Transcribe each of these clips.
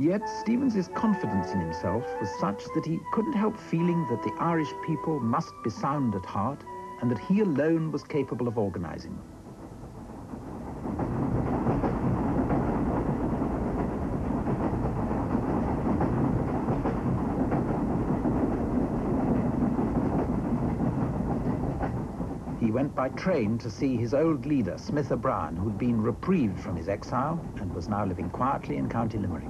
Yet Stevens's confidence in himself was such that he couldn't help feeling that the Irish people must be sound at heart and that he alone was capable of organizing them. He went by train to see his old leader, Smith O'Brien, who'd been reprieved from his exile and was now living quietly in County Limerick.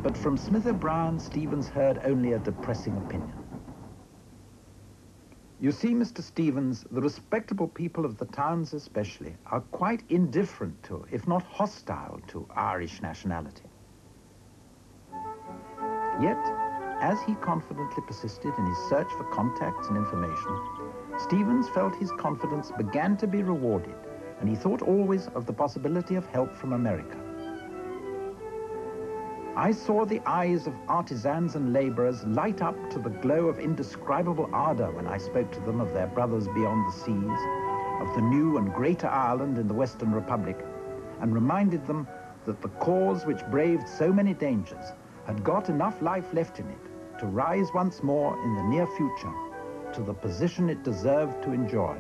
But from Smith O'Brien, Stevens heard only a depressing opinion. You see, Mr. Stevens, the respectable people of the towns especially are quite indifferent to, if not hostile to, Irish nationality. Yet, as he confidently persisted in his search for contacts and information, Stevens felt his confidence began to be rewarded, and he thought always of the possibility of help from America. I saw the eyes of artisans and laborers light up to the glow of indescribable ardor when I spoke to them of their brothers beyond the seas, of the new and greater Ireland in the Western Republic, and reminded them that the cause which braved so many dangers had got enough life left in it to rise once more in the near future to the position it deserved to enjoy.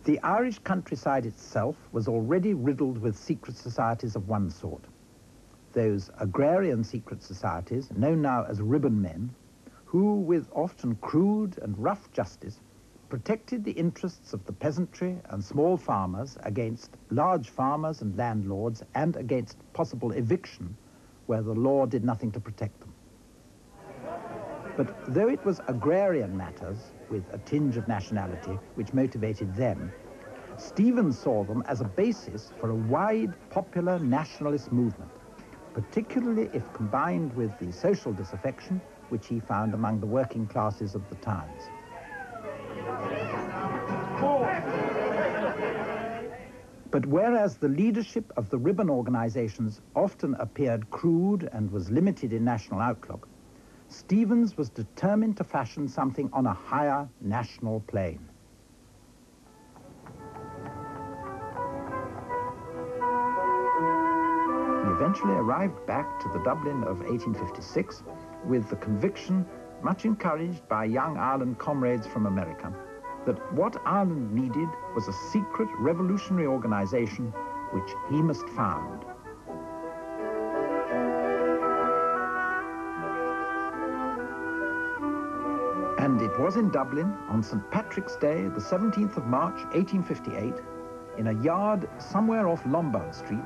The Irish countryside itself was already riddled with secret societies of one sort. Those agrarian secret societies, known now as ribbon men, who, with often crude and rough justice, protected the interests of the peasantry and small farmers against large farmers and landlords and against possible eviction where the law did nothing to protect them. But though it was agrarian matters, with a tinge of nationality, which motivated them, Stevens saw them as a basis for a wide popular nationalist movement, particularly if combined with the social disaffection which he found among the working classes of the towns. But whereas the leadership of the ribbon organizations often appeared crude and was limited in national outlook, Stevens was determined to fashion something on a higher national plane. He eventually arrived back to the Dublin of 1856 with the conviction, much encouraged by young Ireland comrades from America, that what Ireland needed was a secret revolutionary organization which he must found. And it was in Dublin, on St. Patrick's Day, the 17th of March, 1858, in a yard somewhere off Lombard Street,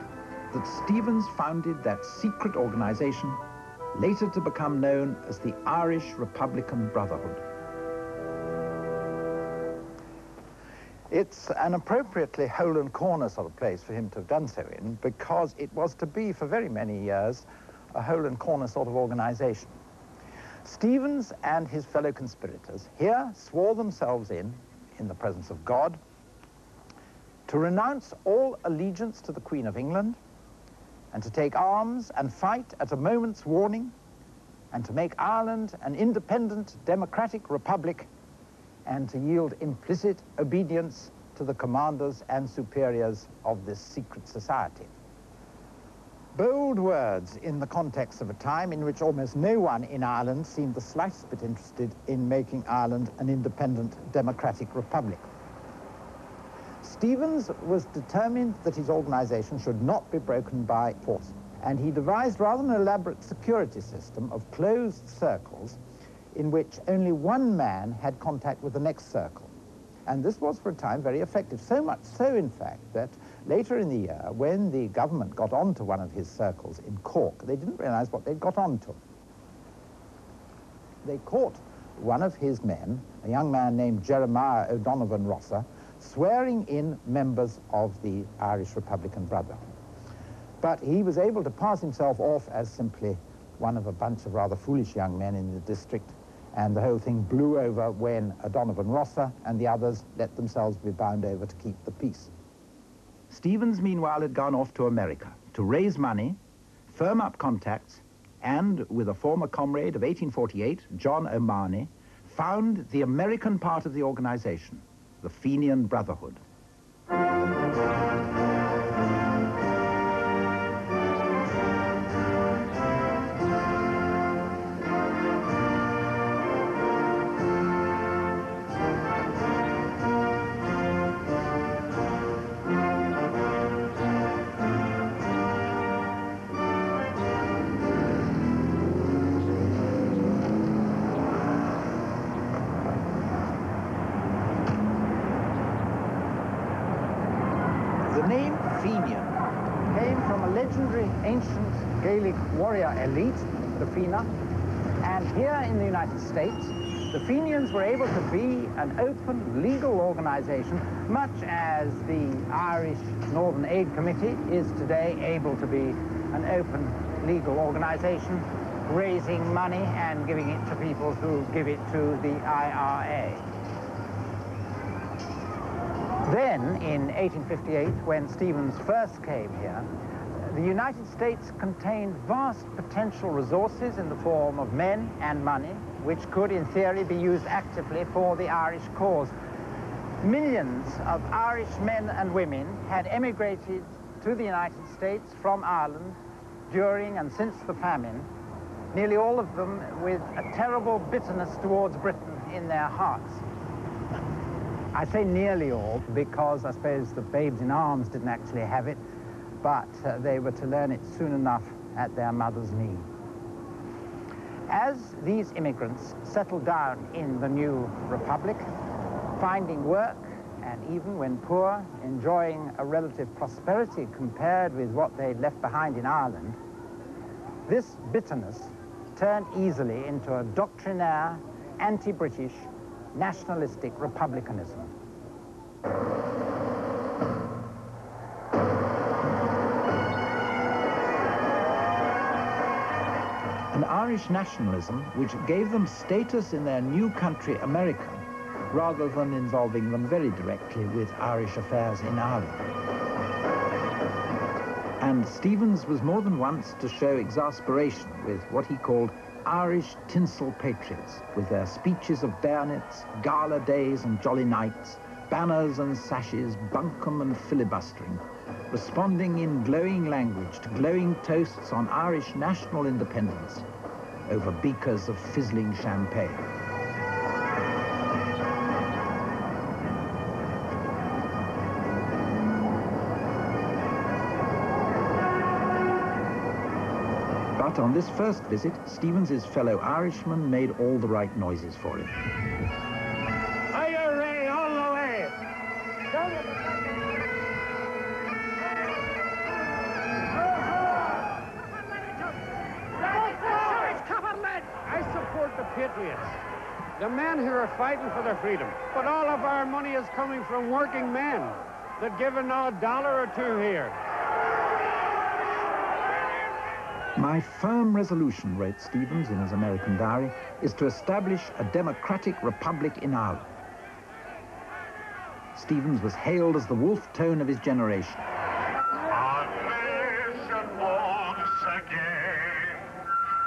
that Stevens founded that secret organization, later to become known as the Irish Republican Brotherhood. It's an appropriately hole and corner sort of place for him to have done so in, because it was to be, for very many years, a hole and corner sort of organization. Stevens and his fellow conspirators here swore themselves in the presence of God, to renounce all allegiance to the Queen of England, and to take arms and fight at a moment's warning, and to make Ireland an independent democratic republic, and to yield implicit obedience to the commanders and superiors of this secret society. Bold words in the context of a time in which almost no one in Ireland seemed the slightest bit interested in making Ireland an independent democratic republic. Stevens was determined that his organization should not be broken by force, and he devised rather an elaborate security system of closed circles in which only one man had contact with the next circle. And this was for a time very effective, so much so, in fact, that later in the year, when the government got onto one of his circles in Cork, they didn't realize what they'd got onto. They caught one of his men, a young man named Jeremiah O'Donovan Rosser, swearing in members of the Irish Republican Brotherhood. But he was able to pass himself off as simply one of a bunch of rather foolish young men in the district, and the whole thing blew over when O'Donovan Rossa and the others let themselves be bound over to keep the peace. Stevens, meanwhile, had gone off to America to raise money, firm up contacts, and, with a former comrade of 1848, John O'Mahony, found the American part of the organization, the Fenian Brotherhood. The name Fenian came from a legendary ancient Gaelic warrior elite, the Fena, and here in the United States, the Fenians were able to be an open, legal organization, much as the Irish Northern Aid Committee is today able to be an open, legal organization, raising money and giving it to people who give it to the IRA. Then, in 1858, when Stevens first came here, the United States contained vast potential resources in the form of men and money, which could, in theory, be used actively for the Irish cause. Millions of Irish men and women had emigrated to the United States from Ireland during and since the famine, nearly all of them with a terrible bitterness towards Britain in their hearts. I say nearly all because I suppose the babes in arms didn't actually have it, but they were to learn it soon enough at their mother's knee. As these immigrants settled down in the new republic, finding work, and even when poor, enjoying a relative prosperity compared with what they'd left behind in Ireland, this bitterness turned easily into a doctrinaire, anti-British, nationalistic republicanism. An Irish nationalism which gave them status in their new country, America, rather than involving them very directly with Irish affairs in Ireland. And Stevens was more than once to show exasperation with what he called Irish tinsel patriots, with their speeches of bayonets, gala days and jolly nights, banners and sashes, bunkum and filibustering, responding in glowing language to glowing toasts on Irish national independence over beakers of fizzling champagne. But on this first visit, Stevens's fellow Irishmen made all the right noises for him. Hiya, Ray, all the way! I support the patriots. The men who are fighting for their freedom. But all of our money is coming from working men that give an odd dollar or two here. My firm resolution, wrote Stevens in his American diary, is to establish a democratic republic in Ireland. Stevens was hailed as the wolf tone of his generation. Our nation once again,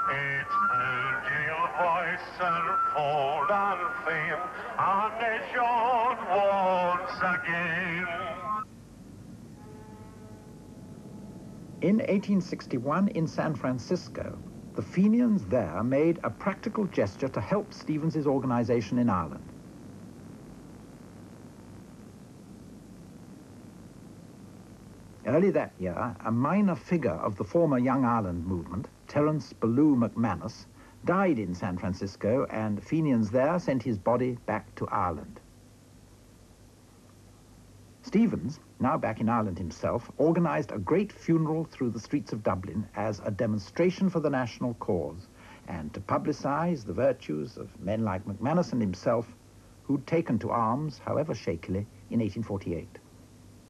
its agile voice and fold and fame, our nation once again. In 1861, in San Francisco, the Fenians there made a practical gesture to help Stevens's organization in Ireland. Early that year, a minor figure of the former Young Ireland movement, Terence Ballou McManus, died in San Francisco, and Fenians there sent his body back to Ireland. Stevens, now back in Ireland himself, organized a great funeral through the streets of Dublin as a demonstration for the national cause and to publicize the virtues of men like McManus and himself, who'd taken to arms, however shakily, in 1848.